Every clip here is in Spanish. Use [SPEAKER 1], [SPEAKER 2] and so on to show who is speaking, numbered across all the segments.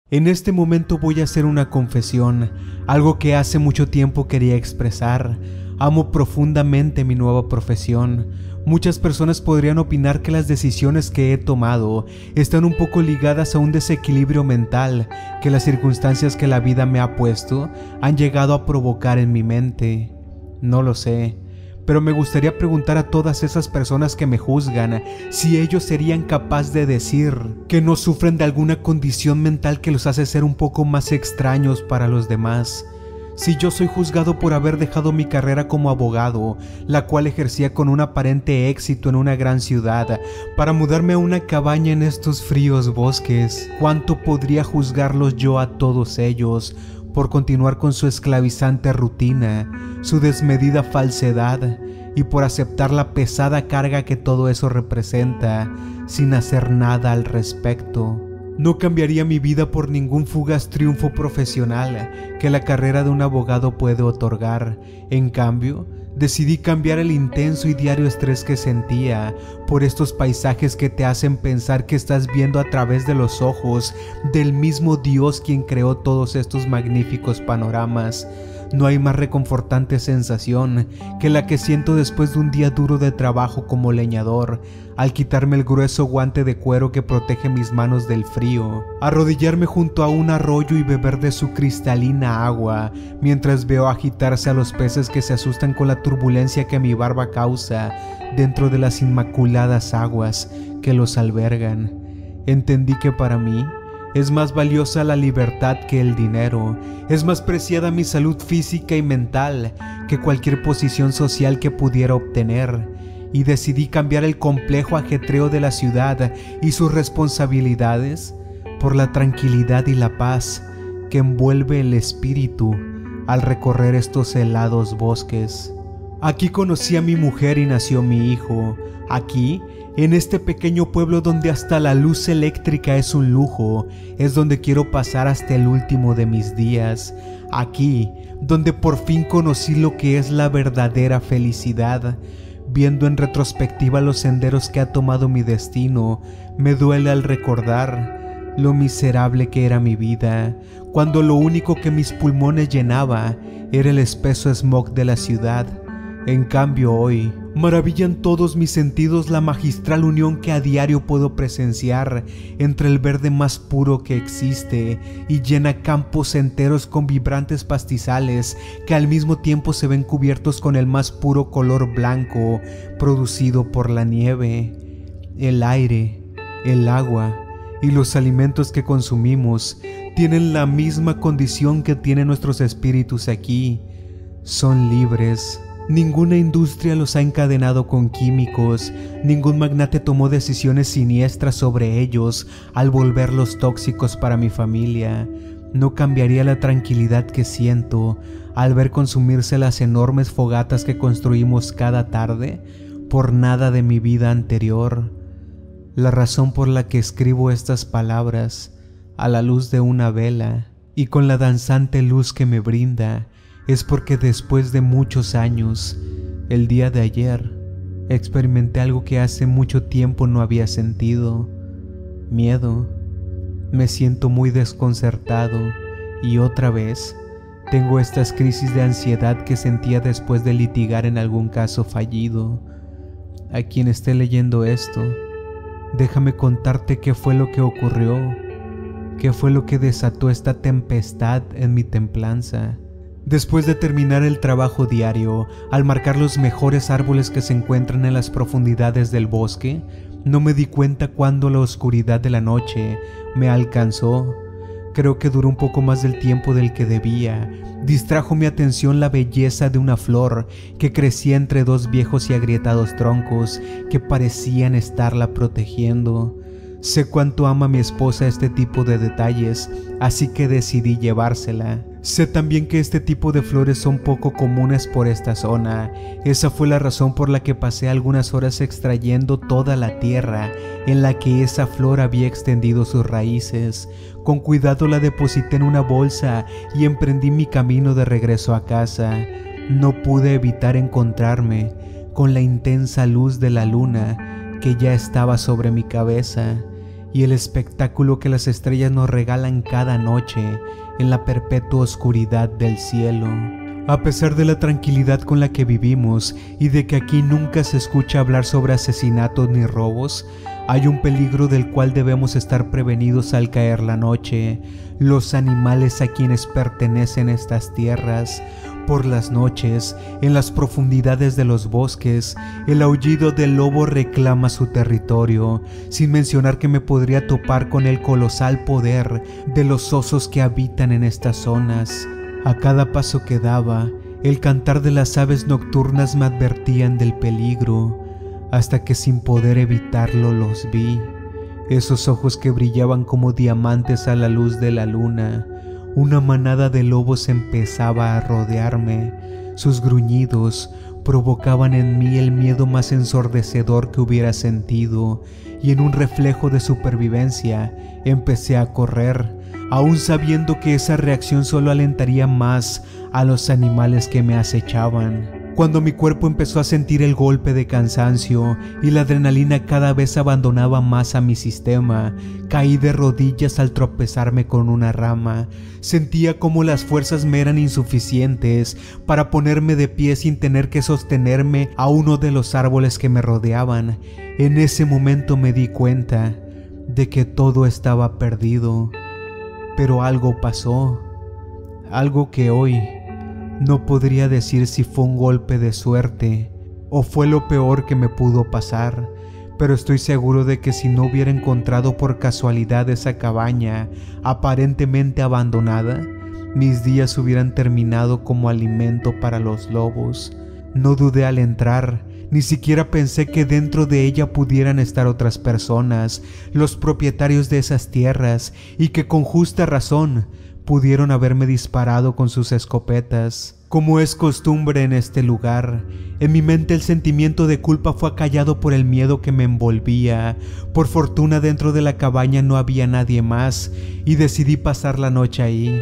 [SPEAKER 1] En este momento voy a hacer una confesión, algo que hace mucho tiempo quería expresar. Amo profundamente mi nueva profesión. Muchas personas podrían opinar que las decisiones que he tomado están un poco ligadas a un desequilibrio mental que las circunstancias que la vida me ha puesto han llegado a provocar en mi mente. No lo sé. Pero me gustaría preguntar a todas esas personas que me juzgan si ellos serían capaces de decir que no sufren de alguna condición mental que los hace ser un poco más extraños para los demás. Si yo soy juzgado por haber dejado mi carrera como abogado, la cual ejercía con un aparente éxito en una gran ciudad, para mudarme a una cabaña en estos fríos bosques, ¿cuánto podría juzgarlos yo a todos ellos por continuar con su esclavizante rutina, su desmedida falsedad y por aceptar la pesada carga que todo eso representa sin hacer nada al respecto? No cambiaría mi vida por ningún fugaz triunfo profesional que la carrera de un abogado puede otorgar. En cambio, decidí cambiar el intenso y diario estrés que sentía por estos paisajes que te hacen pensar que estás viendo a través de los ojos del mismo Dios quien creó todos estos magníficos panoramas. No hay más reconfortante sensación que la que siento después de un día duro de trabajo como leñador, al quitarme el grueso guante de cuero que protege mis manos del frío, arrodillarme junto a un arroyo y beber de su cristalina agua, mientras veo agitarse a los peces que se asustan con la turbulencia que mi barba causa dentro de las inmaculadas aguas que los albergan. Entendí que para mí es más valiosa la libertad que el dinero, es más preciada mi salud física y mental que cualquier posición social que pudiera obtener, y decidí cambiar el complejo ajetreo de la ciudad y sus responsabilidades por la tranquilidad y la paz que envuelve el espíritu al recorrer estos helados bosques. Aquí conocí a mi mujer y nació mi hijo. Aquí, en este pequeño pueblo donde hasta la luz eléctrica es un lujo, es donde quiero pasar hasta el último de mis días. Aquí, donde por fin conocí lo que es la verdadera felicidad. Viendo en retrospectiva los senderos que ha tomado mi destino, me duele al recordar lo miserable que era mi vida, cuando lo único que mis pulmones llenaba era el espeso smog de la ciudad. En cambio hoy, maravillan todos mis sentidos la magistral unión que a diario puedo presenciar entre el verde más puro que existe y llena campos enteros con vibrantes pastizales que al mismo tiempo se ven cubiertos con el más puro color blanco producido por la nieve. El aire, el agua y los alimentos que consumimos tienen la misma condición que tienen nuestros espíritus aquí. Son libres. Ninguna industria los ha encadenado con químicos, ningún magnate tomó decisiones siniestras sobre ellos al volverlos tóxicos para mi familia. No cambiaría la tranquilidad que siento al ver consumirse las enormes fogatas que construimos cada tarde por nada de mi vida anterior. La razón por la que escribo estas palabras a la luz de una vela y con la danzante luz que me brinda es porque después de muchos años, el día de ayer, experimenté algo que hace mucho tiempo no había sentido: miedo. Me siento muy desconcertado y otra vez tengo estas crisis de ansiedad que sentía después de litigar en algún caso fallido. A quien esté leyendo esto, déjame contarte qué fue lo que ocurrió, qué fue lo que desató esta tempestad en mi templanza. Después de terminar el trabajo diario, al marcar los mejores árboles que se encuentran en las profundidades del bosque, no me di cuenta cuando la oscuridad de la noche me alcanzó. Creo que duró un poco más del tiempo del que debía. Distrajo mi atención la belleza de una flor que crecía entre dos viejos y agrietados troncos que parecían estarla protegiendo. Sé cuánto ama mi esposa este tipo de detalles, así que decidí llevársela. Sé también que este tipo de flores son poco comunes por esta zona. Esa fue la razón por la que pasé algunas horas extrayendo toda la tierra en la que esa flor había extendido sus raíces. Con cuidado la deposité en una bolsa y emprendí mi camino de regreso a casa. No pude evitar encontrarme con la intensa luz de la luna que ya estaba sobre mi cabeza, y el espectáculo que las estrellas nos regalan cada noche en la perpetua oscuridad del cielo. A pesar de la tranquilidad con la que vivimos y de que aquí nunca se escucha hablar sobre asesinatos ni robos, hay un peligro del cual debemos estar prevenidos al caer la noche. Los animales a quienes pertenecen estas tierras. Por las noches, en las profundidades de los bosques, el aullido del lobo reclama su territorio, sin mencionar que me podría topar con el colosal poder de los osos que habitan en estas zonas. A cada paso que daba, el cantar de las aves nocturnas me advertían del peligro, hasta que sin poder evitarlo los vi. Esos ojos que brillaban como diamantes a la luz de la luna. Una manada de lobos empezaba a rodearme. Sus gruñidos provocaban en mí el miedo más ensordecedor que hubiera sentido, y en un reflejo de supervivencia empecé a correr, aún sabiendo que esa reacción solo alentaría más a los animales que me acechaban. Cuando mi cuerpo empezó a sentir el golpe de cansancio y la adrenalina cada vez abandonaba más a mi sistema, caí de rodillas al tropezarme con una rama. Sentía como las fuerzas me eran insuficientes para ponerme de pie sin tener que sostenerme a uno de los árboles que me rodeaban. En ese momento me di cuenta de que todo estaba perdido. Pero algo pasó, algo que hoy no podría decir si fue un golpe de suerte o fue lo peor que me pudo pasar, pero estoy seguro de que si no hubiera encontrado por casualidad esa cabaña aparentemente abandonada, mis días hubieran terminado como alimento para los lobos. No dudé al entrar, ni siquiera pensé que dentro de ella pudieran estar otras personas, los propietarios de esas tierras, y que con justa razón pudieron haberme disparado con sus escopetas. Como es costumbre en este lugar, en mi mente el sentimiento de culpa fue acallado por el miedo que me envolvía. Por fortuna dentro de la cabaña no había nadie más y decidí pasar la noche ahí.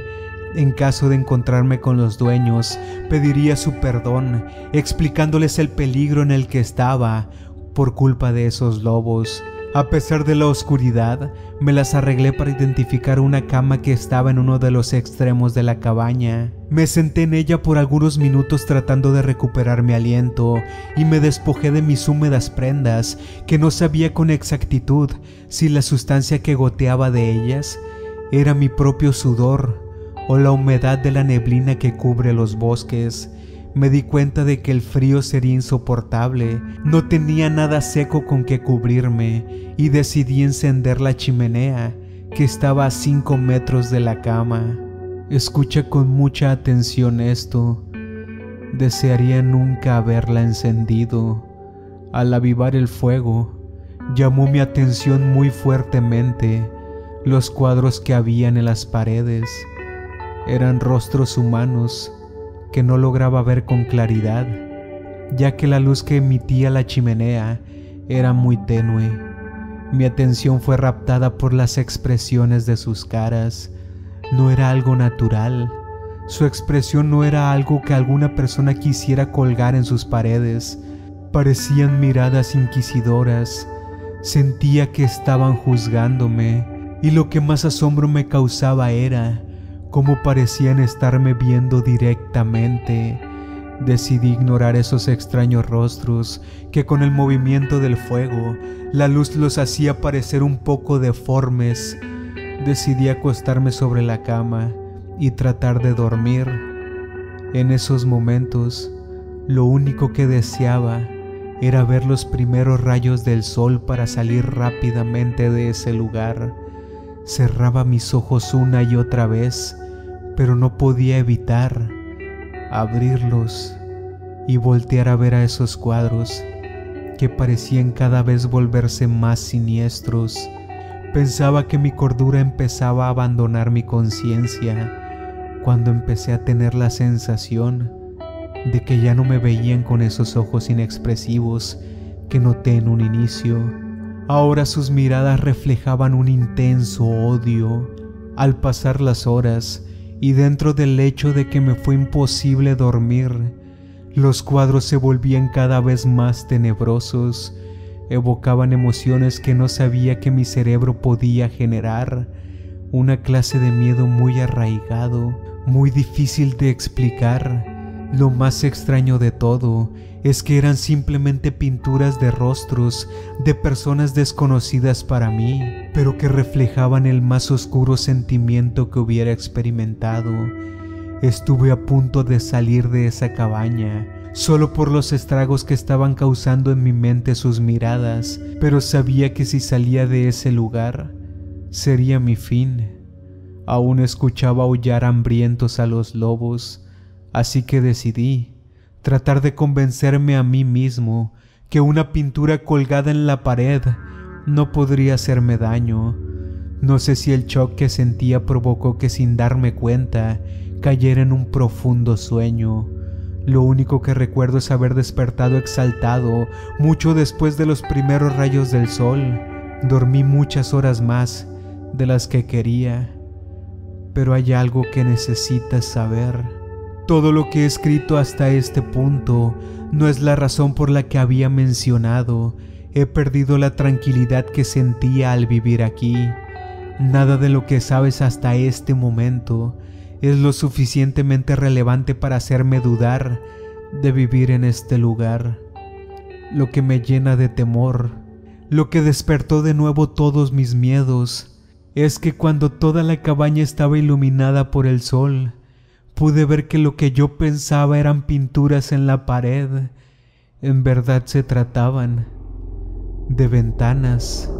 [SPEAKER 1] En caso de encontrarme con los dueños, pediría su perdón, explicándoles el peligro en el que estaba por culpa de esos lobos. A pesar de la oscuridad, me las arreglé para identificar una cama que estaba en uno de los extremos de la cabaña. Me senté en ella por algunos minutos tratando de recuperar mi aliento y me despojé de mis húmedas prendas, que no sabía con exactitud si la sustancia que goteaba de ellas era mi propio sudor o la humedad de la neblina que cubre los bosques. Me di cuenta de que el frío sería insoportable, no tenía nada seco con que cubrirme y decidí encender la chimenea que estaba a 5 metros de la cama. Escucha con mucha atención esto. Desearía nunca haberla encendido. Al avivar el fuego, llamó mi atención muy fuertemente los cuadros que habían en las paredes. Eran rostros humanos que no lograba ver con claridad, ya que la luz que emitía la chimenea era muy tenue. Mi atención fue raptada por las expresiones de sus caras. No era algo natural. Su expresión no era algo que alguna persona quisiera colgar en sus paredes. Parecían miradas inquisidoras. Sentía que estaban juzgándome, y lo que más asombro me causaba era cómo parecían estarme viendo directamente. Decidí ignorar esos extraños rostros que con el movimiento del fuego, la luz los hacía parecer un poco deformes. Decidí acostarme sobre la cama y tratar de dormir. En esos momentos, lo único que deseaba era ver los primeros rayos del sol para salir rápidamente de ese lugar. Cerraba mis ojos una y otra vez, pero no podía evitar abrirlos y voltear a ver a esos cuadros que parecían cada vez volverse más siniestros. Pensaba que mi cordura empezaba a abandonar mi conciencia cuando empecé a tener la sensación de que ya no me veían con esos ojos inexpresivos que noté en un inicio. Ahora sus miradas reflejaban un intenso odio. Al pasar las horas, y dentro del hecho de que me fue imposible dormir, los cuadros se volvían cada vez más tenebrosos. evocaban emociones que no sabía que mi cerebro podía generar, una clase de miedo muy arraigado, muy difícil de explicar. Lo más extraño de todo es que eran simplemente pinturas de rostros de personas desconocidas para mí, pero que reflejaban el más oscuro sentimiento que hubiera experimentado. Estuve a punto de salir de esa cabaña, solo por los estragos que estaban causando en mi mente sus miradas, pero sabía que si salía de ese lugar, sería mi fin. Aún escuchaba aullar hambrientos a los lobos, así que decidí tratar de convencerme a mí mismo que una pintura colgada en la pared no podría hacerme daño. No sé si el shock que sentía provocó que sin darme cuenta cayera en un profundo sueño. Lo único que recuerdo es haber despertado exaltado mucho después de los primeros rayos del sol. Dormí muchas horas más de las que quería, pero hay algo que necesitas saber. Todo lo que he escrito hasta este punto no es la razón por la que había mencionado. He perdido la tranquilidad que sentía al vivir aquí. Nada de lo que sabes hasta este momento es lo suficientemente relevante para hacerme dudar de vivir en este lugar. Lo que me llena de temor, lo que despertó de nuevo todos mis miedos, es que cuando toda la cabaña estaba iluminada por el sol, pude ver que lo que yo pensaba eran pinturas en la pared. En verdad se trataban de ventanas.